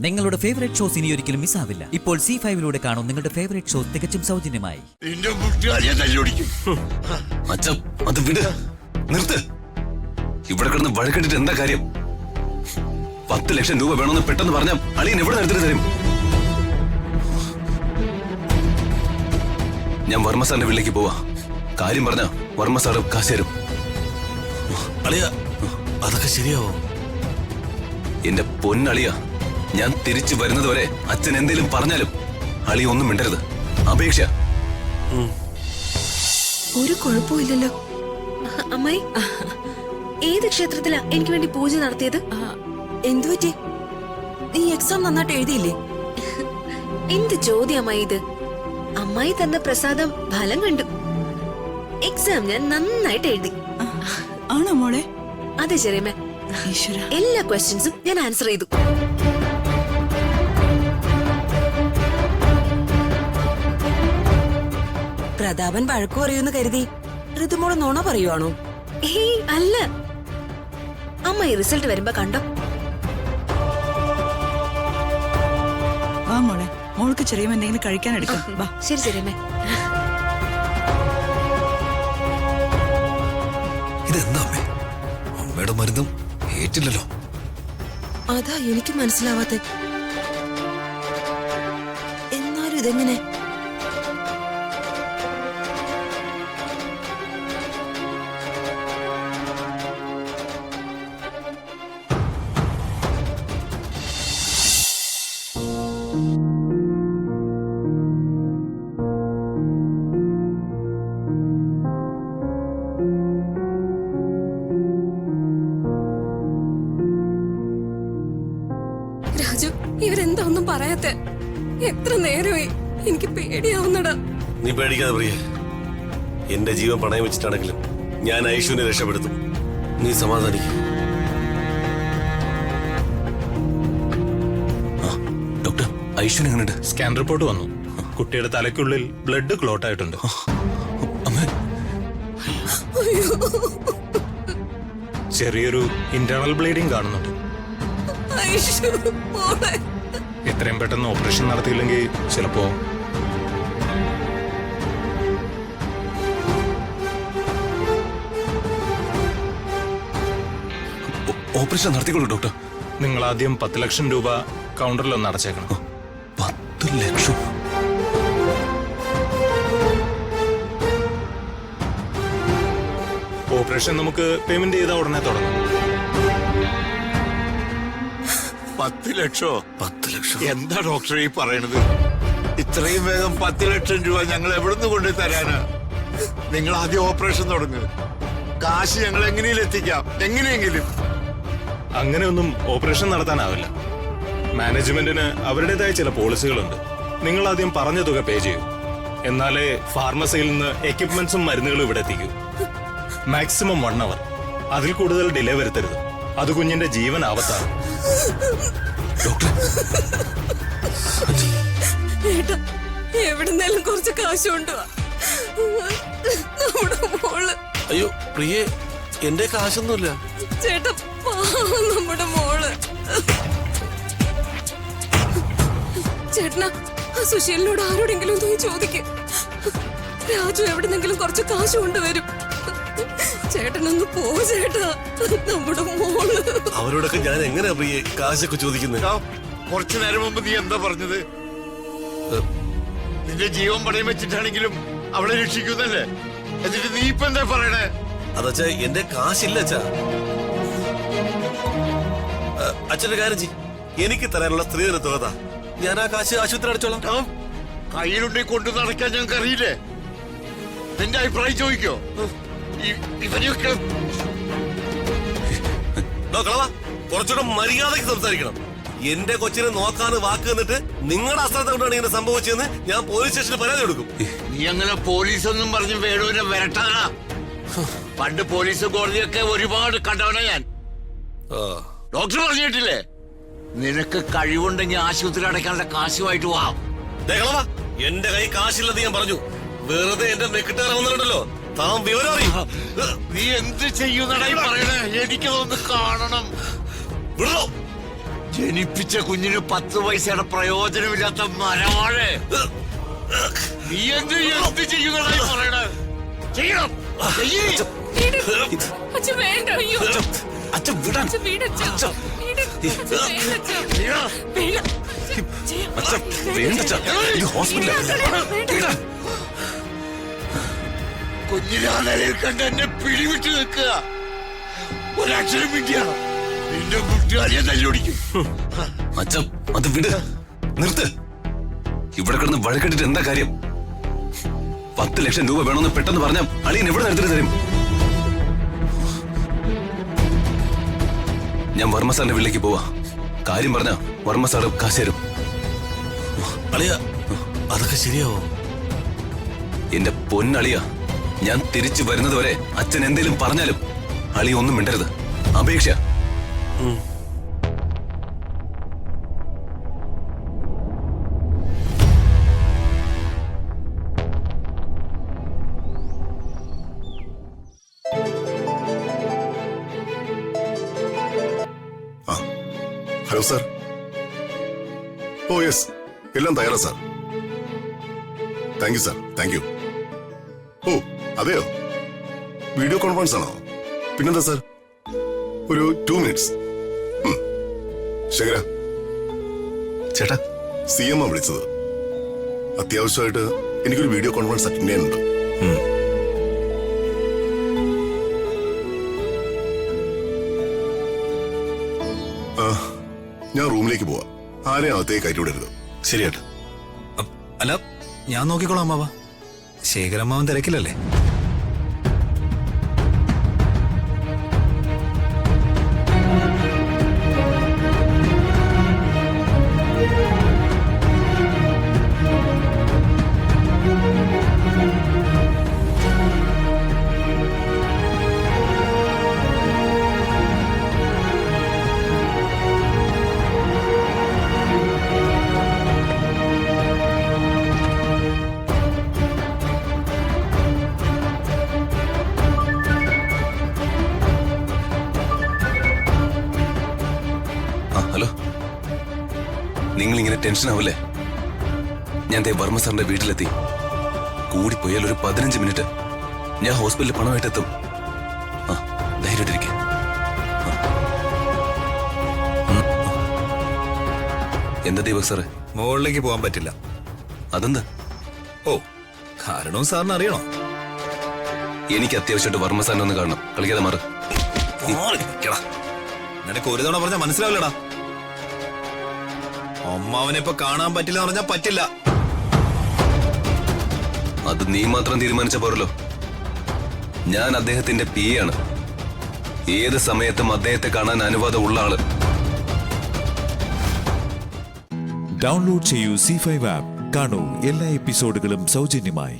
നിങ്ങളുടെ favourite shows ഇനി ഒരിക്കലും മിസ്സാവില്ല. ഇപ്പോൾ C5 കാണും നിങ്ങളുടെ ഫേവറേറ്റ് ഷോസ് തികച്ചും സൗജന്യമായി. അത് വിട്, നിർത്ത്. ഇവിടെ കിടന്ന് വഴക്കിട്ടിട്ട് എന്താ കാര്യം? 10 ലക്ഷം രൂപ വേണമെന്ന് പെട്ടെന്ന് പറഞ്ഞാൽ അളിയൻ എവിടെ നിർത്തിട്ട് തരും? ഞാൻ വർമ്മ സാറിന്റെ വീട്ടിലേക്ക് പോവാ. കാര്യം പറഞ്ഞ വർമ്മ സാറ് കാശ് തരും. അളിയ, അതൊക്കെ ശരിയാവോ? എന്റെ പൊന്നളിയ, ഞാൻ തിരിച്ചു വരുന്നത് വരെ അച്ഛൻ എന്തേലും പറഞ്ഞാലും അളിയ ഒന്നും മിണ്ടരുത്. അപേക്ഷ. ഒരു കുഴപ്പമില്ലല്ലോ. അമ്മായി, ഏത് ക്ഷേത്രത്തിലാ എനിക്ക് വേണ്ടി പൂജ നടത്തിയത്? എന്തുപറ്റി? നീ എക്സാം നന്നായിട്ട് എഴുതിയില്ലേ? എന്ത് ചോദ്യം അമ്മായി ഇത്? അമ്മായി തന്ന പ്രസാദം ഫലം കണ്ടു. എക്സാം ഞാൻ നന്നായിട്ട് എഴുതി. ആണോ മോളെ? അതെ ചെറിയമ്മ, എല്ലാ ക്വസ്റ്റ്യൻസും ഞാൻ ആൻസർ ചെയ്തു. പ്രതാപൻ വഴക്കു പറയുമെന്ന് കരുതി ഋതുമോള് നോണ പറയുവാണോ? ഏയ് അല്ല, അമ്മായി റിസൾട്ട് വരുമ്പോ കണ്ടോ? വാ മോളെ, മോൾക്ക് ചെറിയ എന്തെങ്കിലും കഴിക്കാൻ എടുക്കാം. വാ. ശരി ചെറിയമ്മ. ഇതെന്താ അമ്മേ? അമ്മയുടെ മരുന്നും ഏറ്റില്ലല്ലോ. അതാ എനിക്ക് മനസ്സിലാവാത്ത. എന്നാലും ഇതെങ്ങനെ? രാജു, ഇവരെന്താ ഒന്നും പറയാത്തെ? എത്ര നേരമായി, എനിക്ക് പേടിയാവുന്നടാ. നീ പേടിക്കാതെ പ്രിയ. എന്റെ ജീവൻ പണയം വെച്ചിട്ടാണെങ്കിലും ഞാൻ ഐശുവിനെ രക്ഷപ്പെടുത്തും. നീ സമാധാനിക്കും. ഡോക്ടർ, ഐശ്വര്യ എങ്ങനെയുണ്ട്? സ്കാൻ റിപ്പോർട്ട് വന്നു. കുട്ടിയുടെ തലയ്ക്കുള്ളിൽ ബ്ലഡ് ക്ലോട്ട് ആയിട്ടുണ്ട്. ചെറിയൊരു ഇന്റേണൽ ബ്ലീഡിംഗ് കാണുന്നുണ്ട്. എത്രയും പെട്ടെന്ന് ഓപ്പറേഷൻ നടത്തിയില്ലെങ്കിൽ ചിലപ്പോ ഓപ്പറേഷൻ നടത്തിക്കോളൂ ഡോക്ടർ. നിങ്ങൾ ആദ്യം 10 ലക്ഷം രൂപ കൗണ്ടറിൽ ഒന്ന് അടച്ചേക്കണം. 10 ലക്ഷം? ഓപ്പറേഷൻ നമുക്ക് പേയ്മെന്റ് ചെയ്ത ഉടനെ തുടങ്ങും. 10 ലക്ഷോ? 10 ലക്ഷം? എന്താ ഡോക്ടർ ഈ പറയണത്? ഇത്രയും വേഗം 10 ലക്ഷം രൂപ ഞങ്ങൾ എവിടുന്ന് കൊണ്ടു തരാനാ? നിങ്ങൾ ആദ്യം ഓപ്പറേഷൻ തുടങ്ങുക. കാശ് ഞങ്ങൾ എങ്ങനെയും എത്തിക്കാം, എങ്ങനെയെങ്കിലും. അങ്ങനെയൊന്നും ഓപ്പറേഷൻ നടത്താനാവില്ല. മാനേജ്മെന്റിന് അവരുടേതായ ചില പോളിസികളുണ്ട്. നിങ്ങൾ ആദ്യം പറഞ്ഞ തുക പേ ചെയ്യൂ. എന്നാലേ ഫാർമസിയിൽ നിന്ന് എക്യുപ്മെന്റ്സും മരുന്നുകളും ഇവിടെ എത്തിക്കൂ. മാക്സിമം 1 അവർ. അതിൽ കൂടുതൽ ഡിലേ വരുത്തരുത്. അത് കുഞ്ഞിന്റെ ജീവൻ ആപത്താണ്. ഡോക്ടർ, എവിടുന്നേലും കുറച്ച് കാശ് കൊണ്ടുവാ. നമ്മുടെ മോള്. അയ്യോ പ്രിയേ, എന്റെ കാശൊന്നുമില്ല. ചേട്ടാ, നമ്മുടെ മോള്. ചേട്ടനാ, ആ സുശീലിനോട് ആരോടെങ്കിലും പോയി ചോദിക്ക്. രാജു എവിടുന്നെങ്കിലും കുറച്ച് കാശ് കൊണ്ടുവരും. ചേട്ടനൊന്ന് പോ ചേട്ടാ, നമ്മുടെ മോള്. അവരോടൊക്കെ ഞാൻ എങ്ങനെയാ പ്രിയേ കാശൊക്കെ ചോദിക്കുന്നത്? കുറച്ചു നേരം മുമ്പ് നീ എന്താ പറഞ്ഞത്? നിന്റെ ജീവൻ പണയം വെച്ചിട്ടാണെങ്കിലും അവളെ രക്ഷിക്കുന്നല്ലേ? എന്നിട്ട് നീ ഇപ്പൊ എന്താ പറയണേ? അതച്ചാ എന്റെ കാശില്ല അച്ഛാ. അച്ഛന്റെ കാര്യം ചെയ്, എനിക്ക് തരാനുള്ള സ്ത്രീധന തുക ഞാൻ ആ കാശ് ആശുപത്രി അടച്ചോളാം. കയ്യിലുണ്ടെ കൊണ്ടു നടക്കാൻ ഞങ്ങൾക്ക് അറിയില്ലേ? നിന്റെ അഭിപ്രായം ചോദിക്കോ? ഇവനെയൊക്കെ കുറച്ചുകൂടെ മര്യാദയ്ക്ക് സംസാരിക്കണം. എന്റെ കൊച്ചിനെ നോക്കാന്ന് വാക്ക് എന്നിട്ട് നിങ്ങളുടെ അശ്രദ്ധ കൊണ്ടാണ് ഇങ്ങനെ സംഭവിച്ചതെന്ന് ഞാൻ പോലീസ് സ്റ്റേഷനിൽ പരാതി കൊടുക്കും. നീ അങ്ങനെ പോലീസൊന്നും പറഞ്ഞ് വേണുവിനെ വരട്ടാനാ? പണ്ട് പോലീസ് കോടതിയൊക്കെ ഒരുപാട് കണ്ടവനാ ഞാൻ. ഡോക്ടർ പറഞ്ഞിട്ടില്ലേ, നിനക്ക് കഴിവുണ്ടെങ്കിൽ ആശുപത്രി അടയ്ക്കാനുള്ള കാശുമായിട്ട് വാ. എന്റെ കൈ കാശില്ലെന്ന് ഞാൻ പറഞ്ഞു. വെറുതെ എന്റെ നെക്കിട്ടേറുന്നുണ്ടല്ലോ. താൻ വിവരം അറിയും. നീ എന്ത് ചെയ്യുന്നടായി പറയണേ? എനിക്കതൊന്ന് കാണണം. വിടോ. ജനിപ്പിച്ച കുഞ്ഞിന് 10 പൈസയുടെ പ്രയോജനമില്ലാത്ത മരവാഴെ നീ എന്ത് ചെയ്യുന്നതായി പറയണേ? ചെയ്യണം, ചെയ്യ്. അച്ഛൻ വേണ്ട, അയ്യോ. അച്ഛൻ വിടാൻ അച്ഛൻ വീടച്ഛ. അച്ഛൻ വേണ്ട, അച്ഛ. ചെയ്യണം. വേണ്ട. അച്ഛൻ വേണ്ട അച്ഛാ. ഇത് ഹോസ്പിറ്റലാണ്. കുഞ്ഞിനെ ആ നിലയിൽ കണ്ട് എന്നെ പിടിവിട്ട് നിൽക്കുക. ഒരക്ഷരം വിട്ടിയാണ് നിന്റെ മുട്ടുകാരിയെ തല്ലോടിക്കും. അച്ഛൻ അത് വിട്, നിർത്ത്. ഇവിടെ കിടന്ന് വഴക്കെട്ടിട്ട് എന്താ കാര്യം? 10 ലക്ഷം രൂപ വേണമെന്ന് പെട്ടെന്ന് പറഞ്ഞാൽ അളിയൻ എവിടെ എടുത്തിട്ട് തരും? ഞാൻ വർമ്മ സാറിന്റെ വീട്ടിലേക്ക് പോവാ. കാര്യം പറഞ്ഞ വർമ്മ സാറ് കാശ് തരും. അളിയ അതൊക്കെ ശരിയാവോ? എന്റെ പൊന്നളിയ, ഞാൻ തിരിച്ചു വരുന്നത് വരെ അച്ഛൻ എന്തേലും പറഞ്ഞാലും അളിയ ഒന്നും മിണ്ടരുത്. അപേക്ഷ. Hello sir. ഓ യെസ്, എല്ലാം തയ്യാറാ sir. Thank you sir, thank you. ഓ അതെയോ, വീഡിയോ കോൺഫറൻസ് ആണോ? പിന്നെന്താ സാർ, ഒരു 2 മിനിറ്റ്സ്. ശേഖര ചേട്ടാ, CM ആ വിളിച്ചത്. അത്യാവശ്യമായിട്ട് എനിക്കൊരു വീഡിയോ കോൺഫറൻസ് അറ്റൻഡ് ചെയ്യാനുണ്ട്. ഞാൻ റൂമിലേക്ക് പോവാ. ആരെയും അകത്തേക്ക് കയറ്റി വിടരുത്. ശരിയേട്ടാ. അല്ല, ഞാൻ നോക്കിക്കോളാം അമ്മാവ. ശേഖരമ്മാവൻ തിരക്കില്ലല്ലേ? ഹലോ, നിങ്ങൾ ഇങ്ങനെ ടെൻഷൻ ആവല്ലേ? ഞാൻ ദേ വർമ്മ സാറിന്റെ വീട്ടിലെത്തി. കൂടിപ്പോയാൽ ഒരു 15 മിനിറ്റ് ഞാൻ ഹോസ്പിറ്റലിൽ പണമായിട്ട് എത്തും. ആ, ധൈര്യമായിട്ടിരിക്കെ. എന്താ ദീപക് സാറേ? മുകളിലേക്ക് പോകാൻ പറ്റില്ല. അതെന്താ? ഓ, കാരണവും സാറിന് അറിയണോ? എനിക്ക് അത്യാവശ്യമായിട്ട് വർമ്മ സാറിനെ ഒന്ന് കാണണം. കളിക്കാതെ മാറ്. നിനക്ക് ഒരു തവണ പറഞ്ഞാൽ മനസ്സിലാവില്ലടാ. അമ്മാവനെ ഇപ്പൊ കാണാൻ പറ്റില്ല എന്ന് പറഞ്ഞാൽ പറ്റില്ല. അത് നീ മാത്രം തീരുമാനിച്ച പോരല്ലോ. ഞാൻ അദ്ദേഹത്തിന്റെ PA ആണ്. ഏത് സമയത്തും അദ്ദേഹത്തെ കാണാൻ അനുവാദം ഉള്ള ആള്. ഡൗൺലോഡ് ചെയ്യൂ C5 ആപ്പ്. കാണൂ എല്ലാ എപ്പിസോഡുകളും സൗജന്യമായി.